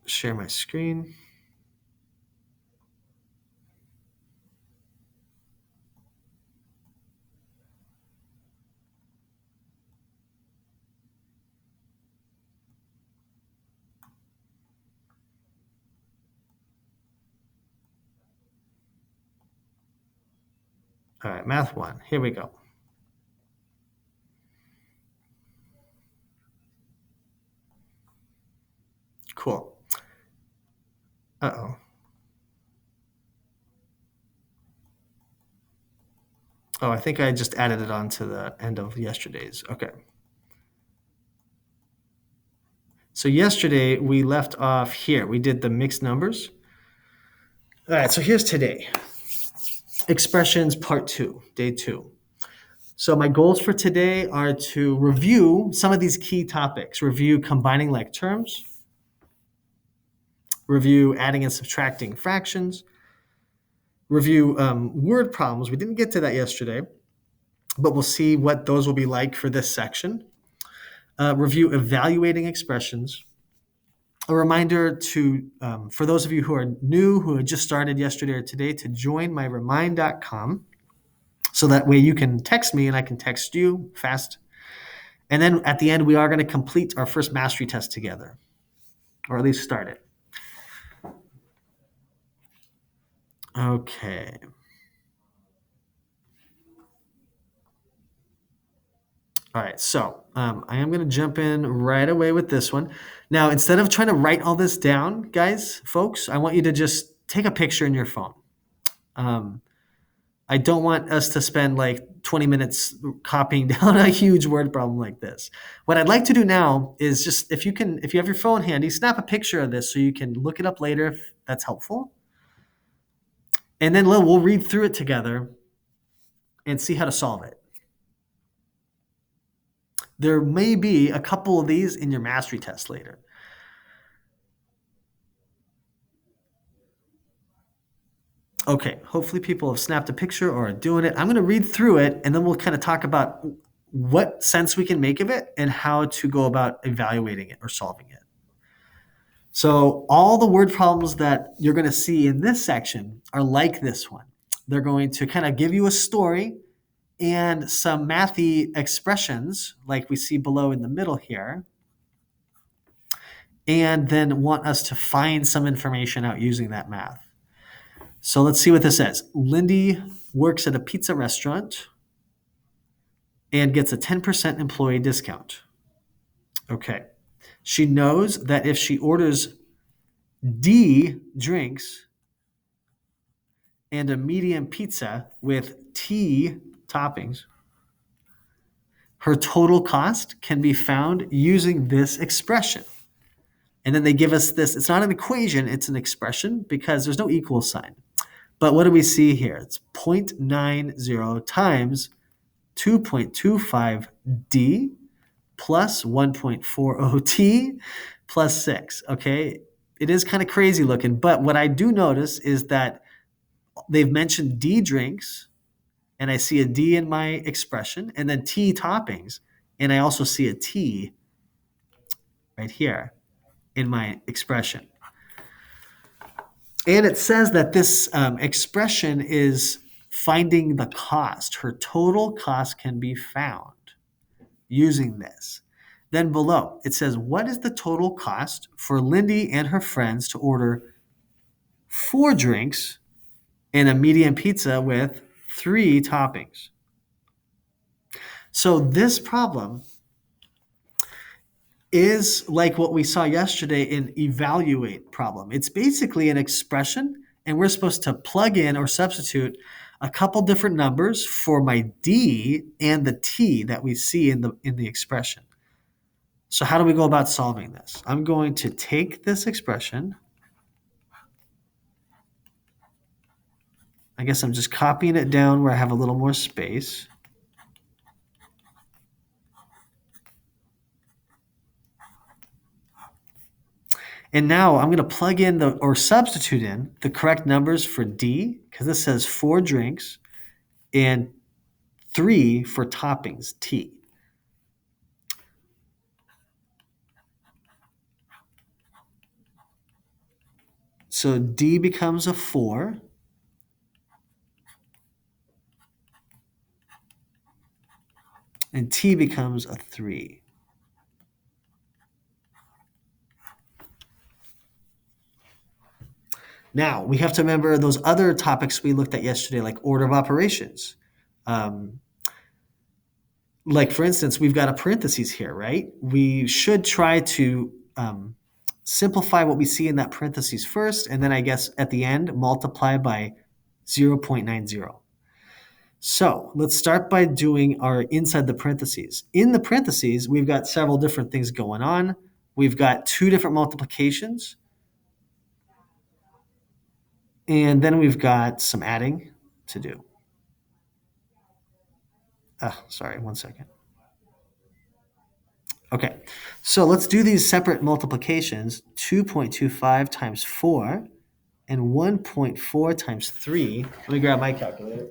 share my screen. All right, math one. Here we go. Cool. Uh-oh. Oh, I think I just added it on to the end of yesterday's. Okay. So yesterday we left off here. We did the mixed numbers. All right, so here's today. Expressions part two, day two. So my goals for today are to review some of these key topics, review combining like terms, review adding and subtracting fractions, review word problems. We didn't get to that yesterday, but we'll see what those will be like for this section. Review evaluating expressions. A reminder to, for those of you who are new, who had just started yesterday or today, to join my remind.com. So that way you can text me and I can text you fast. And then at the end, we are going to complete our first mastery test together, or at least start it. Okay. All right, so I am going to jump in right away with this one. Now, instead of trying to write all this down, guys, folks, I want you to just take a picture in your phone. I don't want us to spend like 20 minutes copying down a huge word problem like this. What I'd like to do now is just if you have your phone handy, snap a picture of this so you can look it up later if that's helpful. And then we'll read through it together and see how to solve it. There may be a couple of these in your mastery test later. Okay, hopefully people have snapped a picture or are doing it. I'm going to read through it and then we'll kind of talk about what sense we can make of it and how to go about evaluating it or solving it. So all the word problems that you're going to see in this section are like this one. They're going to kind of give you a story and some mathy expressions like we see below in the middle here, and then want us to find some information out using that math. So let's see what this says. Lindy works at a pizza restaurant and gets a 10% employee discount. Okay. She knows that if she orders D drinks and a medium pizza with T toppings, her total cost can be found using this expression. And then they give us this. It's not an equation, it's an expression because there's no equal sign. But what do we see here? It's 0.90 times 2.25D plus 1.40T plus 6. Okay, it is kind of crazy looking, but what I do notice is that they've mentioned D drinks, and I see a D in my expression, and then T toppings, and I also see a T right here in my expression. And it says that this expression is finding the cost. Her total cost can be found using this. Then below, it says, what is the total cost for Lindy and her friends to order 4 drinks and a medium pizza with 3 toppings? So this problem is like what we saw yesterday in evaluate problem. It's basically an expression, and we're supposed to plug in or substitute a couple different numbers for my D and the T that we see in the expression. So how do we go about solving this? I'm going to take this expression. I guess I'm just copying it down where I have a little more space. And now I'm going to plug in or substitute in the correct numbers for D, because this says 4 drinks, and 3 for toppings, T. So D becomes a 4. And T becomes a 3. Now, we have to remember those other topics we looked at yesterday, like order of operations. Like, for instance, we've got a parentheses here, right? We should try to simplify what we see in that parentheses first, and then I guess at the end, multiply by 0.90. So let's start by doing our inside the parentheses. In the parentheses, we've got several different things going on. We've got two different multiplications, and then we've got some adding to do. Sorry, 1 second. Okay, so let's do these separate multiplications. 2.25 times 4 and 1.4 times 3. Let me grab my calculator.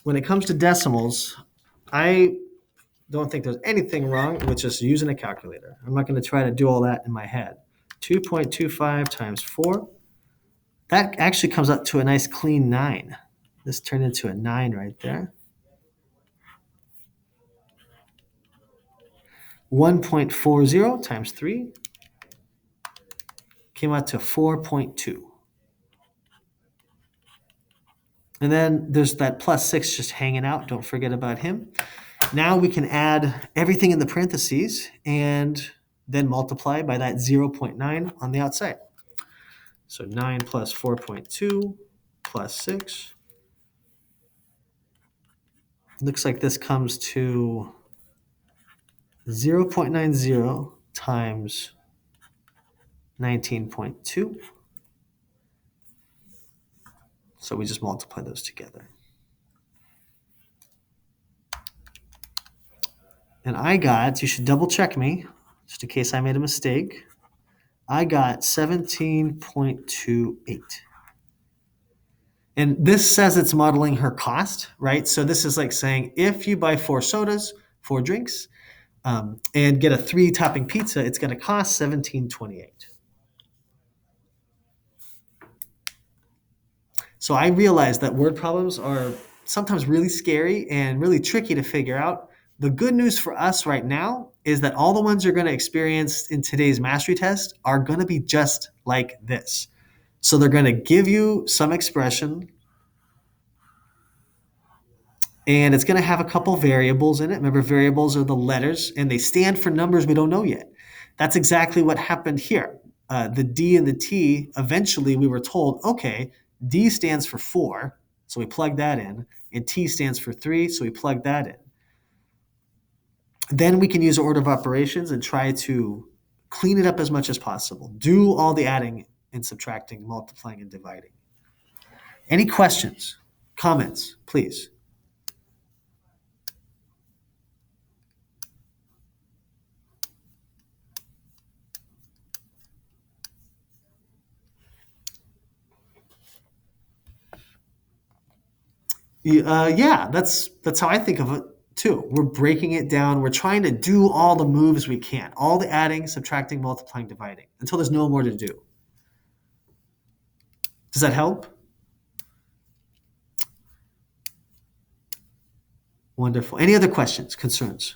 When it comes to decimals, I don't think there's anything wrong with just using a calculator. I'm not going to try to do all that in my head. 2.25 times 4. That actually comes up to a nice clean 9. This turned into a 9 right there. 1.40 times 3 came out to 4.2. And then there's that plus 6 just hanging out. Don't forget about him. Now we can add everything in the parentheses and then multiply by that 0.9 on the outside. So 9 plus 4.2 plus 6. Looks like this comes to 0.90 times 19.2. So we just multiply those together. And I got, you should double check me, just in case I made a mistake. I got 17.28. And this says it's modeling her cost, right? So this is like saying if you buy 4 sodas, 4 drinks, and get a 3-topping pizza, it's going to cost $17.28. So I realize that word problems are sometimes really scary and really tricky to figure out. The good news for us right now is that all the ones you're going to experience in today's mastery test are going to be just like this. So they're going to give you some expression, and it's going to have a couple variables in it. Remember, variables are the letters, and they stand for numbers we don't know yet. That's exactly what happened here. The D and the T, eventually we were told, okay, D stands for 4, so we plug that in, and T stands for 3, so we plug that in. Then we can use order of operations and try to clean it up as much as possible. Do all the adding and subtracting, multiplying and dividing. Any questions, comments, please? Yeah, that's how I think of it too. We're breaking it down. We're trying to do all the moves we can, all the adding, subtracting, multiplying, dividing, until there's no more to do. Does that help? Wonderful. Any other questions, concerns?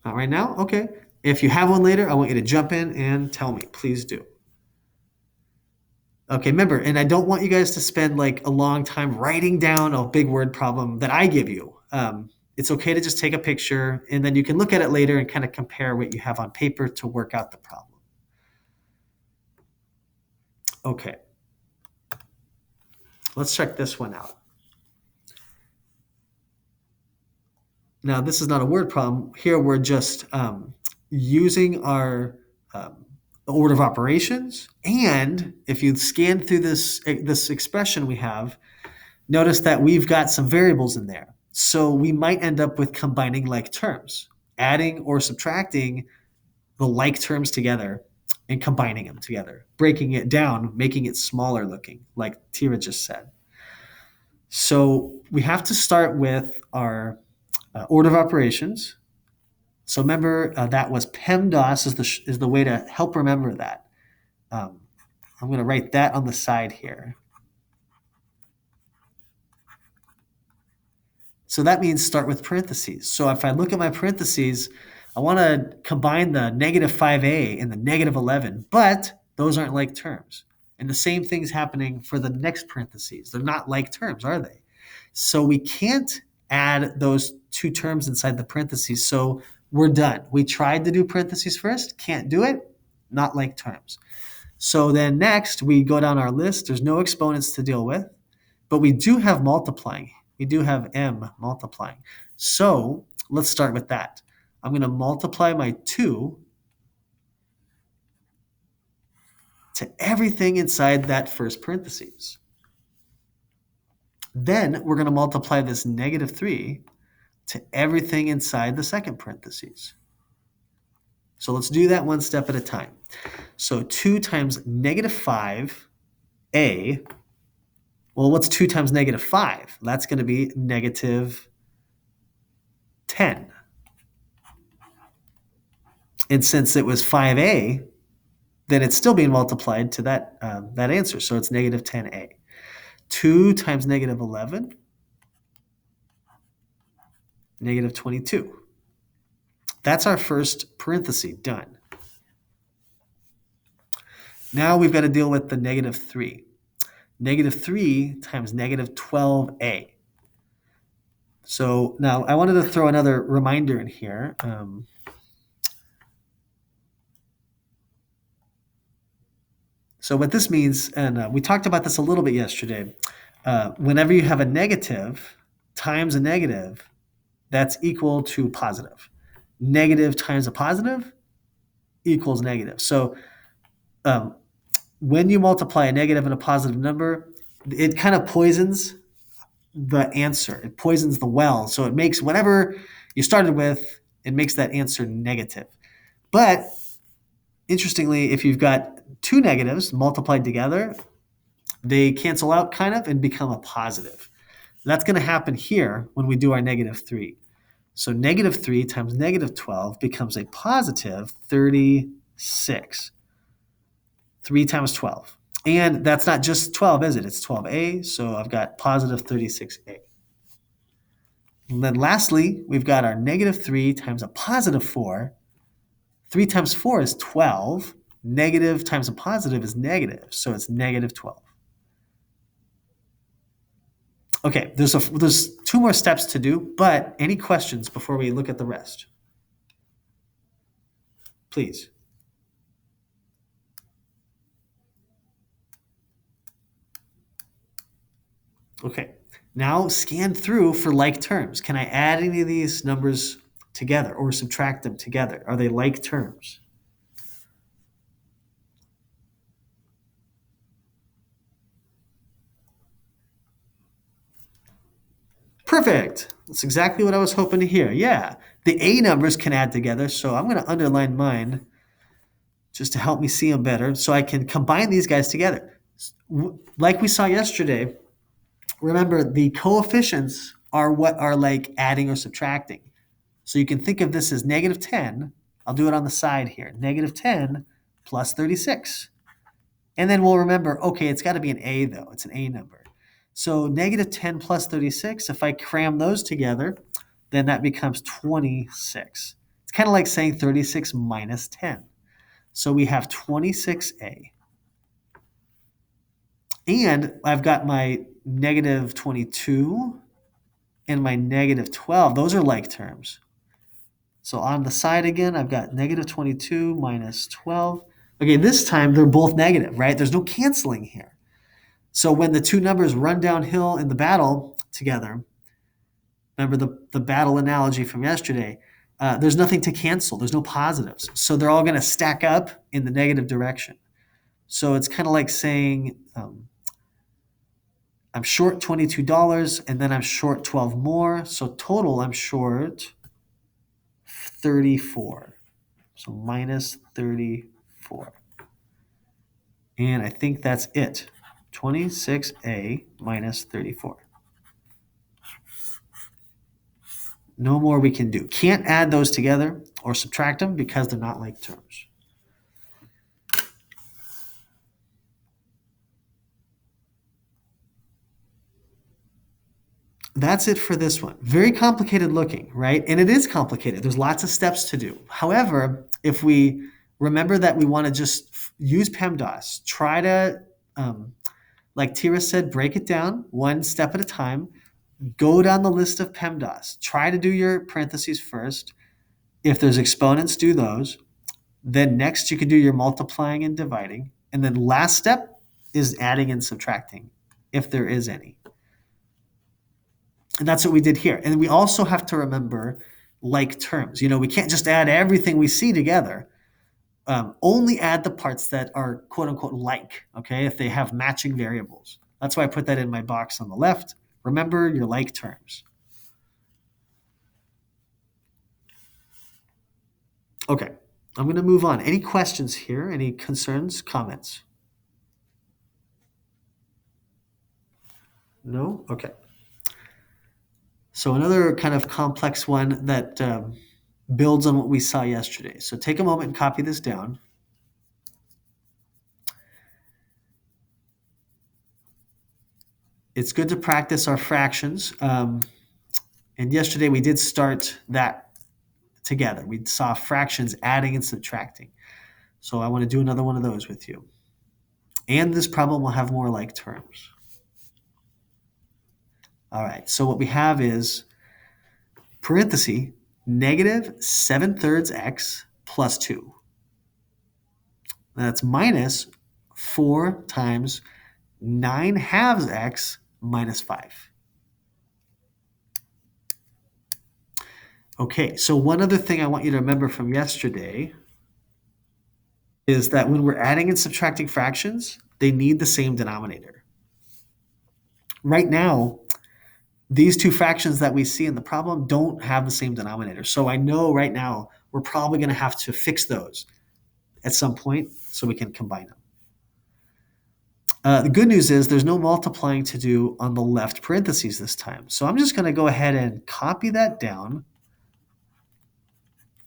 Not right now? Okay. If you have one later, I want you to jump in and tell me. Please do. Okay, remember, and I don't want you guys to spend like a long time writing down a big word problem that I give you. It's okay to just take a picture, and then you can look at it later and kind of compare what you have on paper to work out the problem. Okay. Let's check this one out. Now, this is not a word problem. Here we're just using our order of operations. And if you scan through this expression we have, notice that we've got some variables in there. So we might end up with combining like terms, adding or subtracting the like terms together and combining them together, breaking it down, making it smaller looking, like Tira just said. So we have to start with our order of operations. So remember that was PEMDAS is the way to help remember that. I'm going to write that on the side here. So that means start with parentheses. So if I look at my parentheses, I want to combine the negative 5a and the negative 11, but those aren't like terms. And the same thing's happening for the next parentheses. They're not like terms, are they? So we can't add those two terms inside the parentheses. So we're done. We tried to do parentheses first, can't do it, not like terms. So then next we go down our list. There's no exponents to deal with, but we do have multiplying. We do have m multiplying. So let's start with that. I'm going to multiply my 2 to everything inside that first parentheses. Then we're going to multiply this negative 3 to everything inside the second parentheses. So let's do that one step at a time. So 2 times negative 5a. Well, what's 2 times negative 5? That's going to be negative 10. And since it was 5a, then it's still being multiplied to that answer. So it's negative 10a. 2 times negative 11, negative 22. That's our first parenthesis done. Now we've got to deal with the negative 3. Negative 3 times negative 12a. So now I wanted to throw another reminder in here. So what this means, and we talked about this a little bit yesterday, whenever you have a negative times a negative, that's equal to positive. Negative times a positive equals negative. So when you multiply a negative and a positive number, it kind of poisons the answer. It poisons the well. So it makes whatever you started with, it makes that answer negative. But interestingly, if you've got two negatives multiplied together, they cancel out kind of and become a positive. That's going to happen here when we do our negative 3. So negative 3 times negative 12 becomes a positive 36. 3 times 12. And that's not just 12, is it? It's 12a, so I've got positive 36a. And then lastly, we've got our negative 3 times a positive 4. 3 times 4 is 12. Negative times a positive is negative, so it's negative 12. Okay, there's 2 more steps to do, but any questions before we look at the rest? Please. Okay, now scan through for like terms. Can I add any of these numbers together or subtract them together? Are they like terms? Perfect. That's exactly what I was hoping to hear. Yeah, the A numbers can add together, so I'm going to underline mine just to help me see them better so I can combine these guys together. Like we saw yesterday, remember the coefficients are what are like adding or subtracting. So you can think of this as negative 10. I'll do it on the side here. Negative 10 plus 36. And then we'll remember, okay, it's got to be an A though. It's an A number. So negative 10 plus 36, if I cram those together, then that becomes 26. It's kind of like saying 36 minus 10. So we have 26a. And I've got my negative 22 and my negative 12. Those are like terms. So on the side again, I've got negative 22 minus 12. Okay, this time they're both negative, right? There's no canceling here. So when the two numbers run downhill in the battle together, remember the battle analogy from yesterday, there's nothing to cancel. There's no positives. So they're all going to stack up in the negative direction. So it's kind of like saying I'm short $22 and then I'm short 12 more. So total I'm short 34. So minus 34. And I think that's it. 26a minus 34. No more we can do. Can't add those together or subtract them because they're not like terms. That's it for this one. Very complicated looking, right? And it is complicated. There's lots of steps to do. However, if we remember that we want to just use PEMDAS, try to, like Tira said, break it down one step at a time. Go down the list of PEMDAS. Try to do your parentheses first. If there's exponents, do those. Then next you can do your multiplying and dividing. And then last step is adding and subtracting, if there is any. And that's what we did here. And we also have to remember like terms. We can't just add everything we see together. Only add the parts that are quote unquote like, okay, if they have matching variables. That's why I put that in my box on the left. Remember your like terms. Okay, I'm going to move on. Any questions here? Any concerns, comments? No? Okay. So another kind of complex one that builds on what we saw yesterday. So take a moment and copy this down. It's good to practice our fractions. And yesterday we did start that together. We saw fractions adding and subtracting. So I want to do another one of those with you. And this problem will have more like terms. All right, so what we have is parenthesis, negative 7/3 x plus 2. That's minus 4 times 9/2 x minus 5. Okay, so one other thing I want you to remember from yesterday is that when we're adding and subtracting fractions, they need the same denominator. Right now, these two fractions that we see in the problem don't have the same denominator. So I know right now we're probably going to have to fix those at some point so we can combine them. The good news is there's no multiplying to do on the left parentheses this time. So I'm just going to go ahead and copy that down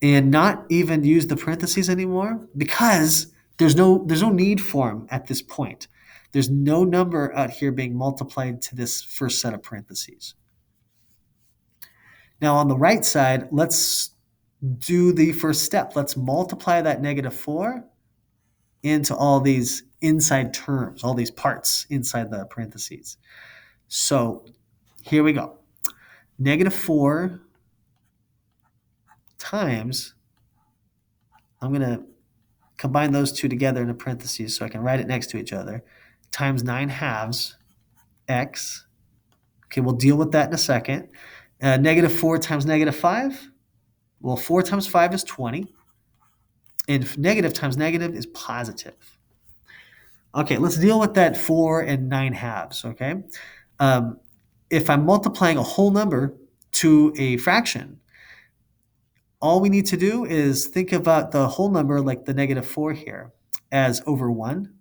and not even use the parentheses anymore because there's no need for them at this point. There's no number out here being multiplied to this first set of parentheses. Now on the right side, let's do the first step. Let's multiply that -4 into all these inside terms, all these parts inside the parentheses. So here we go. -4 times, I'm going to combine those two together in a parentheses so I can write it next to each other, times 9/2 x. Okay, we'll deal with that in a second. -4 times -5. Well, 4 times 5 is 20. And negative times negative is positive. Okay, let's deal with that 4 and 9/2, okay? If I'm multiplying a whole number to a fraction, all we need to do is think about the whole number, like the -4 here, as over 1.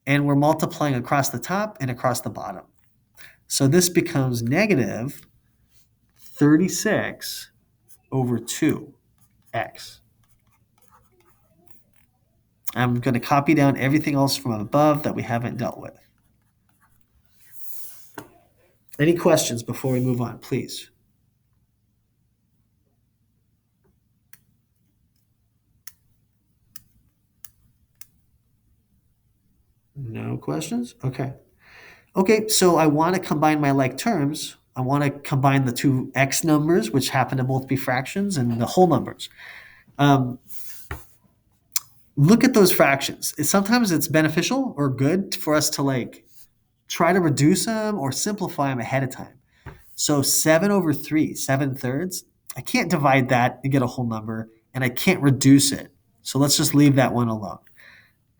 And we're multiplying across the top and across the bottom. So this becomes negative 36 over 2x. I'm going to copy down everything else from above that we haven't dealt with. Any questions before we move on, please? No questions? Okay. Okay, so I want to combine my like terms. I want to combine the two x numbers, which happen to both be fractions, and the whole numbers. Look at those fractions. Sometimes it's beneficial or good for us to try to reduce them or simplify them ahead of time. So 7 over 3, 7/3, I can't divide that and get a whole number, and I can't reduce it. So let's just leave that one alone.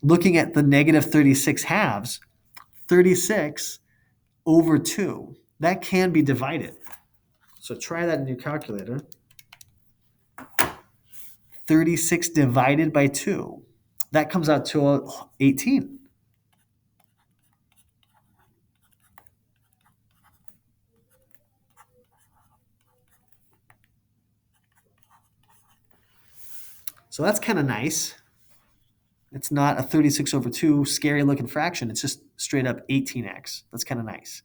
Looking at the -36/2, 36 over 2, that can be divided. So try that in your calculator. 36 divided by 2, that comes out to 18. So that's kind of nice. It's not a 36 over 2 scary looking fraction. It's just straight up 18x. That's kind of nice.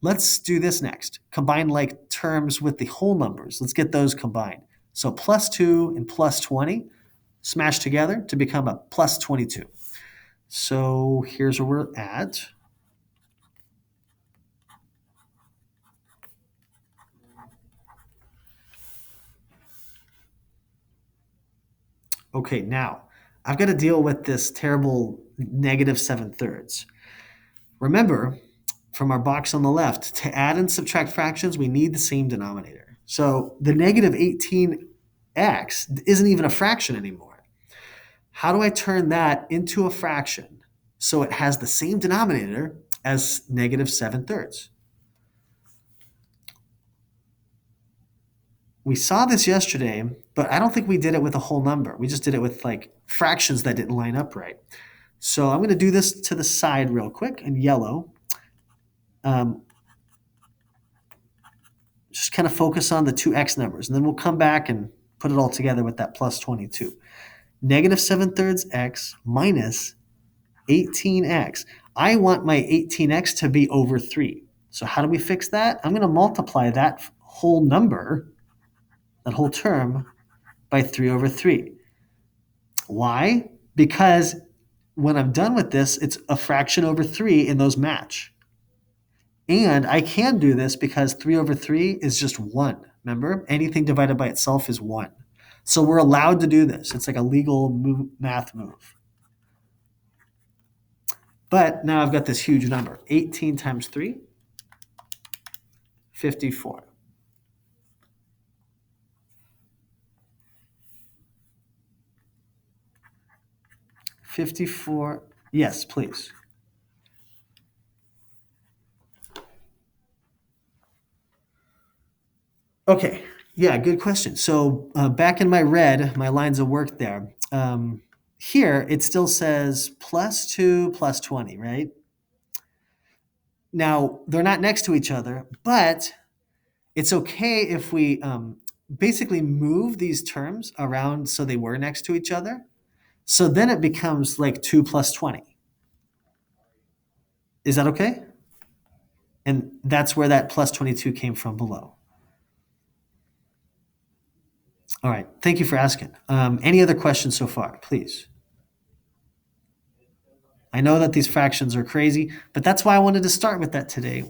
Let's do this next. Combine like terms with the whole numbers. Let's get those combined. So plus 2 and plus 20 smashed together to become a plus 22. So here's where we're at. Okay, now I've got to deal with this terrible negative 7/3. Remember, from our box on the left, to add and subtract fractions, we need the same denominator. So the negative 18x isn't even a fraction anymore. How do I turn that into a fraction so it has the same denominator as negative 7/3? We saw this yesterday, but I don't think we did it with a whole number. We just did it with like fractions that didn't line up right. So I'm going to do this to the side real quick in yellow. Just kind of focus on the two x numbers, and then we'll come back and put it all together with that plus 22. Negative 7/3 x minus 18x. I want my 18x to be over 3. So how do we fix that? I'm going to multiply that whole number, that whole term, by 3 over 3. Why? Because when I'm done with this, it's a fraction over 3 and those match. And I can do this because 3 over 3 is just 1. Remember, anything divided by itself is 1. So we're allowed to do this. It's like a legal math move. But now I've got this huge number. 18 times 3, 54. Yes, please. Okay. Yeah, good question. So back in my red, my lines of work there, here it still says plus 2 plus 20, right? Now, they're not next to each other, but it's okay if we basically move these terms around so they were next to each other. So then it becomes like 2 plus 20. Is that okay? And that's where that plus 22 came from below. All right. Thank you for asking. Any other questions so far, please? I know that these fractions are crazy, but that's why I wanted to start with that today.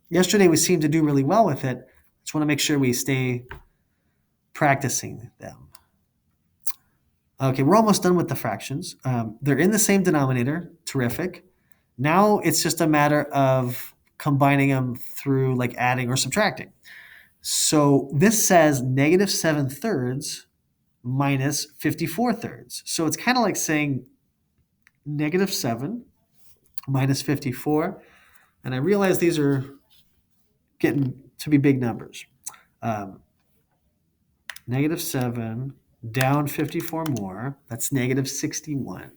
Yesterday we seemed to do really well with it. Just want to make sure we stay practicing them. Okay, we're almost done with the fractions. They're in the same denominator. Terrific. Now it's just a matter of combining them through like adding or subtracting. So this says negative 7/3 minus 54/3. So it's kind of like saying negative 7 minus 54. And I realize these are getting to be big numbers. Negative 7 down 54 more, that's negative 61.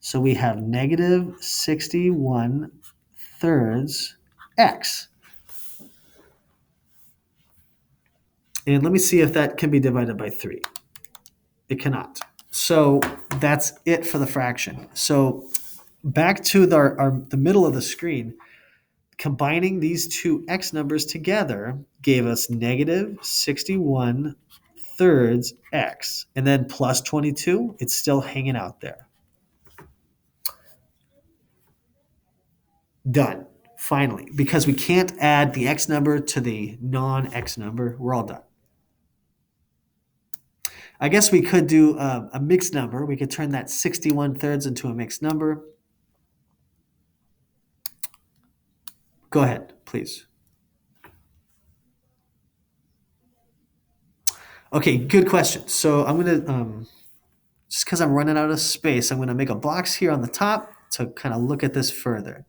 So we have negative 61 thirds x. And let me see if that can be divided by 3. It cannot. So that's it for the fraction. So back to the middle of the screen, combining these two x numbers together gave us negative 61 thirds x. And then plus 22, it's still hanging out there. Done. Finally, because we can't add the x number to the non-x number, we're all done. I guess we could do a mixed number. We could turn that 61 thirds into a mixed number. Go ahead, please. Okay, good question. So I'm going to, just because I'm running out of space, I'm going to make a box here on the top to kind of look at this further.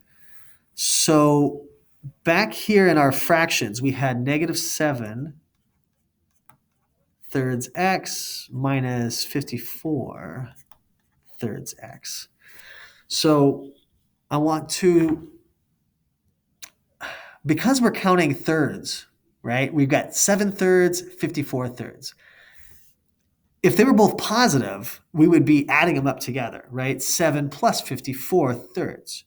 So back here in our fractions, we had negative 7 thirds x minus 54 thirds x. So I want to, because we're counting thirds, right? We've got 7 thirds, 54 thirds. If they were both positive, we would be adding them up together, right? 7 plus 54 thirds.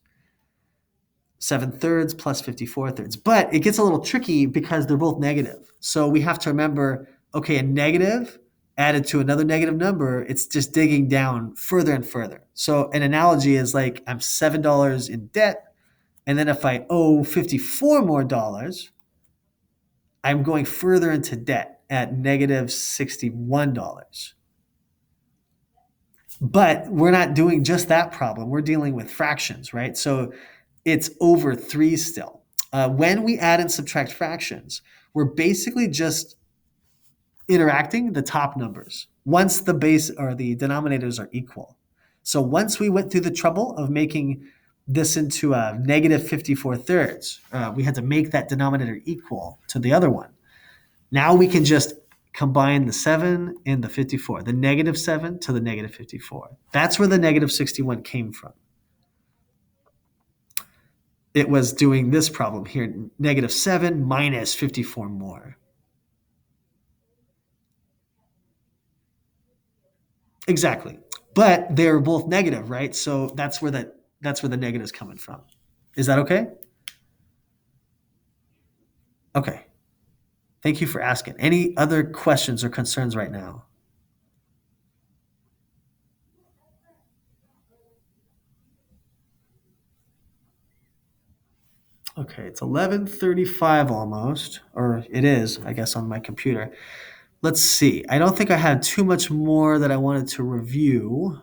7 thirds plus 54 thirds. But it gets a little tricky because they're both negative. So we have to remember, okay, a negative added to another negative number, it's just digging down further and further. So an analogy is like I'm $7 in debt, and then if I owe 54 more dollars, I'm going further into debt at negative $61. But we're not doing just that problem. We're dealing with fractions, right? So it's over 3 still. When we add and subtract fractions, we're basically just interacting the top numbers once the base or the denominators are equal. So once we went through the trouble of making this into a negative 54 thirds, we had to make that denominator equal to the other one. Now we can just combine the 7 and the 54, the negative 7 to the negative 54. That's where the negative 61 came from. It was doing this problem here, negative 7 minus 54 more. Exactly. But they're both negative, right? So that's where the negative is coming from. Is that okay? Okay. Thank you for asking. Any other questions or concerns right now? Okay, it's 11:35 almost, or it is, I guess, on my computer. Let's see. I don't think I had too much more that I wanted to review.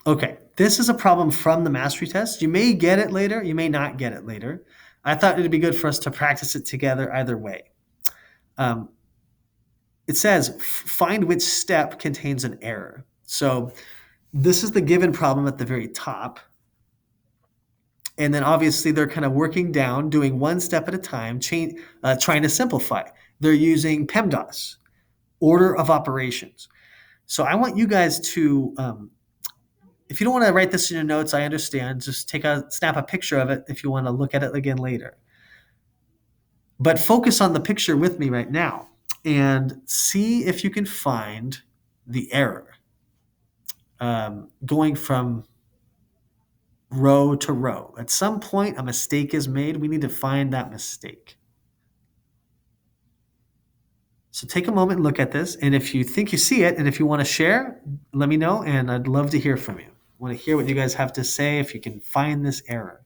Okay, this is a problem from the mastery test. You may get it later, you may not get it later. I thought it'd be good for us to practice it together either way. Um, it says, find which step contains an error. So this is the given problem at the very top. And then obviously they're kind of working down, doing one step at a time, trying to simplify. They're using PEMDAS, order of operations. So I want you guys to, if you don't want to write this in your notes, I understand. Just snap a picture of it if you want to look at it again later. But focus on the picture with me right now and see if you can find the error going from row to row. At some point, a mistake is made. We need to find that mistake. So take a moment and look at this. And if you think you see it, and if you want to share, let me know. And I'd love to hear from you. I want to hear what you guys have to say if you can find this error.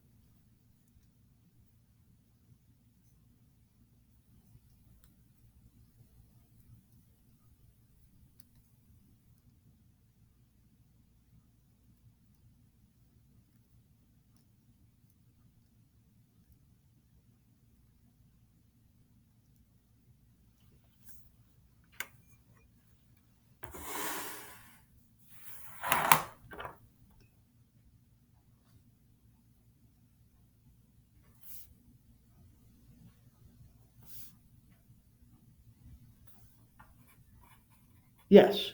Yes.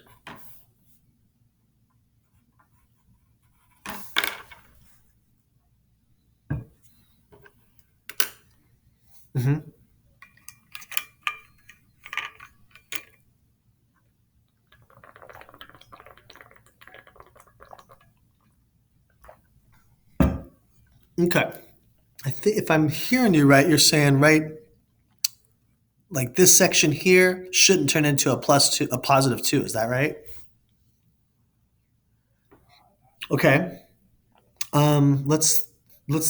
Mm-hmm. Okay. I think if I'm hearing you right, you're saying, right, like this section here shouldn't turn into a positive 2. Is that right? Okay. Let's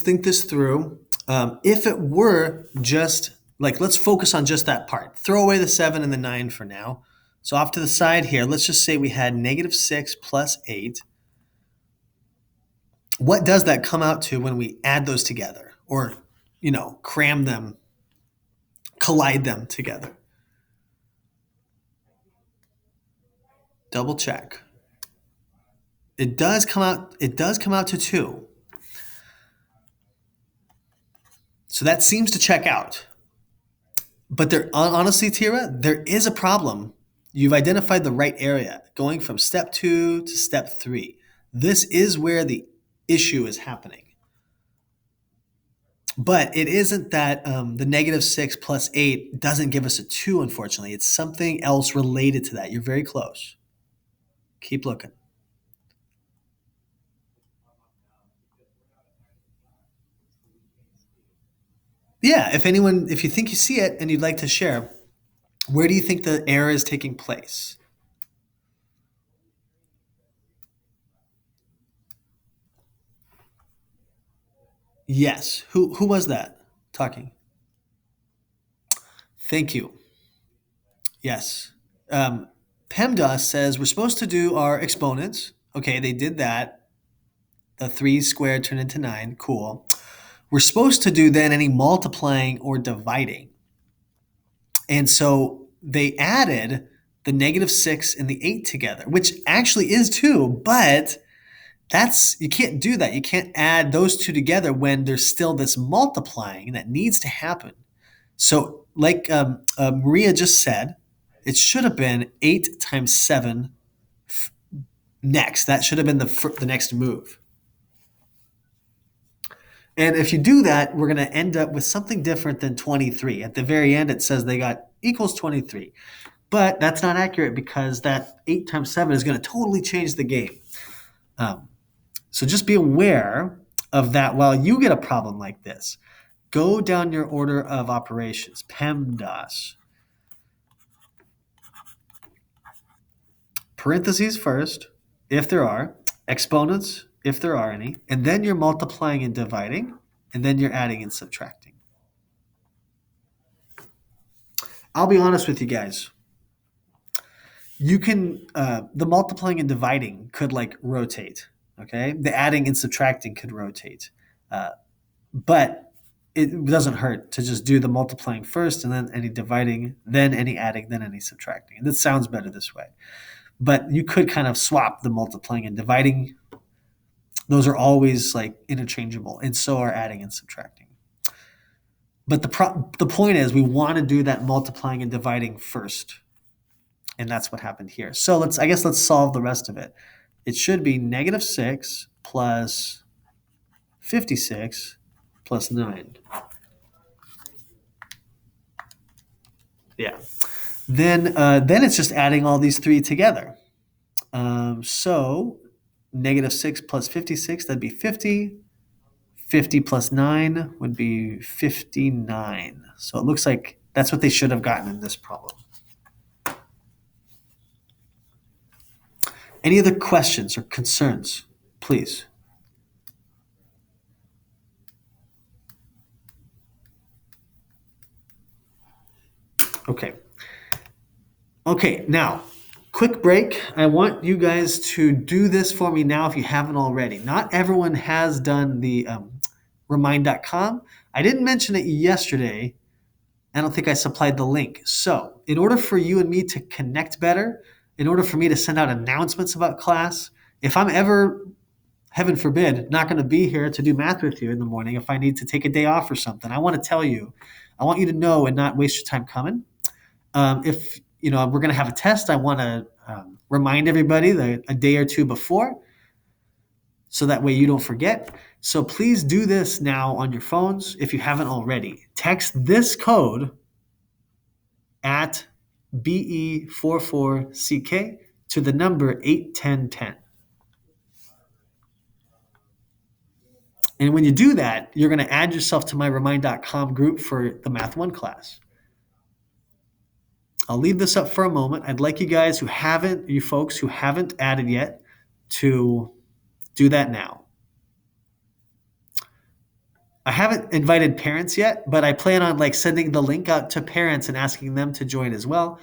think this through. If it were just like, let's focus on just that part. Throw away the 7 and the 9 for now. So off to the side here, let's just say we had negative 6 plus 8. What does that come out to when we add those together, or cram them, collide them together? Double check. It does come out to 2. So that seems to check out. But honestly, Tira, there is a problem. You've identified the right area, going from step 2 to step 3. This is where the issue is happening. But it isn't that the -6 plus 8 doesn't give us a 2, unfortunately. It's something else related to that. You're very close. Keep looking. Yeah, if you think you see it and you'd like to share, where do you think the error is taking place? Yes. Who was that talking? Thank you. Yes. Um, PEMDAS says we're supposed to do our exponents. Okay, they did that. The 3 squared turned into 9. Cool. We're supposed to do then any multiplying or dividing. And so they added the -6 and the 8 together, which actually is 2, but that's you can't do that. You can't add those two together when there's still this multiplying that needs to happen. So, like Maria just said, it should have been 8 times 7 next. That should have been the next move. And if you do that, we're going to end up with something different than 23. At the very end, it says they got equals 23. But that's not accurate because that 8 times 7 is going to totally change the game. Um, so just be aware of that while you get a problem like this. Go down your order of operations, PEMDAS. Parentheses first, if there are, exponents, if there are any, and then you're multiplying and dividing, and then you're adding and subtracting. I'll be honest with you guys. You can, the multiplying and dividing could like rotate, okay? The adding and subtracting could rotate. But it doesn't hurt to just do the multiplying first and then any dividing, then any adding, then any subtracting. And that sounds better this way. But you could kind of swap the multiplying and dividing. Those are always like interchangeable, and so are adding and subtracting. But the point is, we want to do that multiplying and dividing first, and that's what happened here. So let's solve the rest of it. It should be -6 plus 56 plus 9. Yeah. Then it's just adding all these three together. So -6 plus 56, that'd be 50. 50 plus 9 would be 59. So it looks like that's what they should have gotten in this problem. Any other questions or concerns, please? Okay. Okay, now, quick break. I want you guys to do this for me now if you haven't already. Not everyone has done the remind.com. I didn't mention it yesterday. I don't think I supplied the link. So, in order for you and me to connect better, in order for me to send out announcements about class, if I'm ever, heaven forbid, not going to be here to do math with you in the morning, if I need to take a day off or something, I want to tell you, I want you to know and not waste your time coming. If we're going to have a test, I want to remind everybody that a day or two before, so that way you don't forget. So please do this now on your phones if you haven't already. Text this code at BE44CK to the number 81010. And when you do that, you're going to add yourself to my remind.com group for the Math 1 class. I'll leave this up for a moment. I'd like you folks who haven't added yet, to do that now. I haven't invited parents yet, but I plan on sending the link out to parents and asking them to join as well.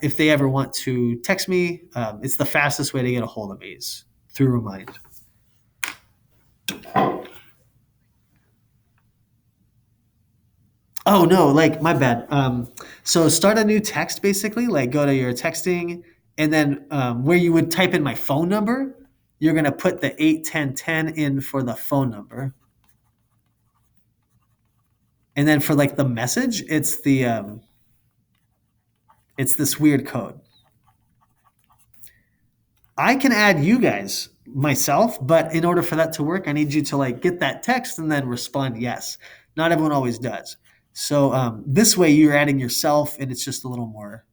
If they ever want to text me, it's the fastest way to get a hold of me is through Remind. Oh no, my bad. So start a new text basically, go to your texting, and then where you would type in my phone number, you're gonna put the 81010 in for the phone number. And then for the message, it's this weird code. I can add you guys myself, but in order for that to work, I need you to get that text and then respond yes. Not everyone always does. So this way you're adding yourself and it's just a little more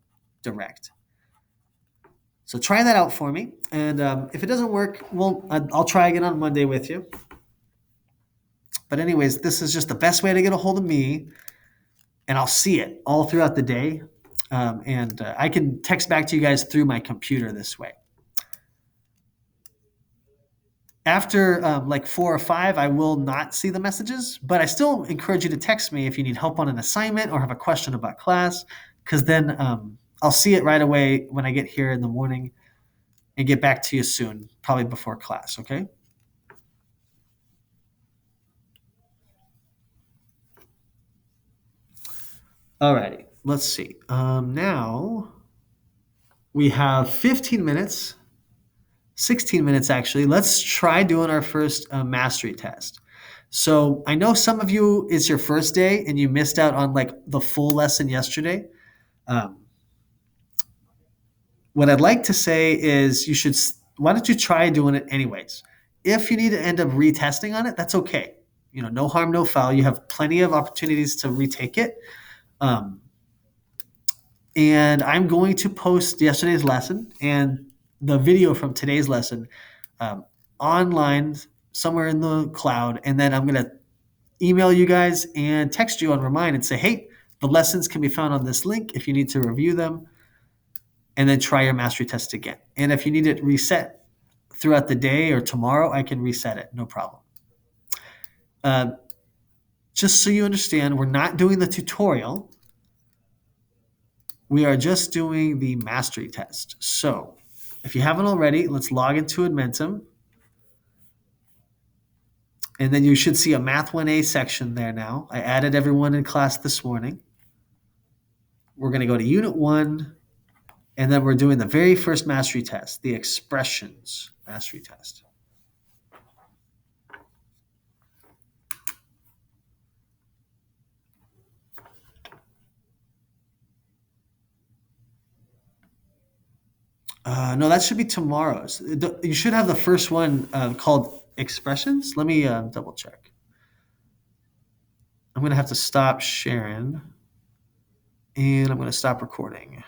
direct. So try that out for me. And if it doesn't work, well, I'll try again on Monday with you. But anyways, this is just the best way to get a hold of me, and I'll see it all throughout the day. And I can text back to you guys through my computer this way. After like 4 or 5, I will not see the messages, but I still encourage you to text me if you need help on an assignment or have a question about class, because then I'll see it right away when I get here in the morning and get back to you soon, probably before class, okay? Alrighty, let's see. Now we have 15 minutes, 16 minutes actually. Let's try doing our first mastery test. So I know some of you, it's your first day and you missed out on like the full lesson yesterday. Um, what I'd like to say is why don't you try doing it anyways? If you need to end up retesting on it, that's okay. No harm, no foul. You have plenty of opportunities to retake it. Um, and I'm going to post yesterday's lesson and the video from today's lesson um, online somewhere in the cloud. And then I'm going to email you guys and text you on Remind and say, hey, the lessons can be found on this link if you need to review them, and then try your mastery test again. And if you need it reset throughout the day or tomorrow, I can reset it, no problem. Uh, just so you understand, we're not doing the tutorial. We are just doing the mastery test. So if you haven't already, let's log into Edmentum. And then you should see a Math 1A section there now. I added everyone in class this morning. We're going to go to Unit 1, and then we're doing the very first mastery test, the expressions mastery test. No, that should be tomorrow's. You should have the first one called expressions. Let me double check. I'm going to have to stop sharing, and I'm going to stop recording.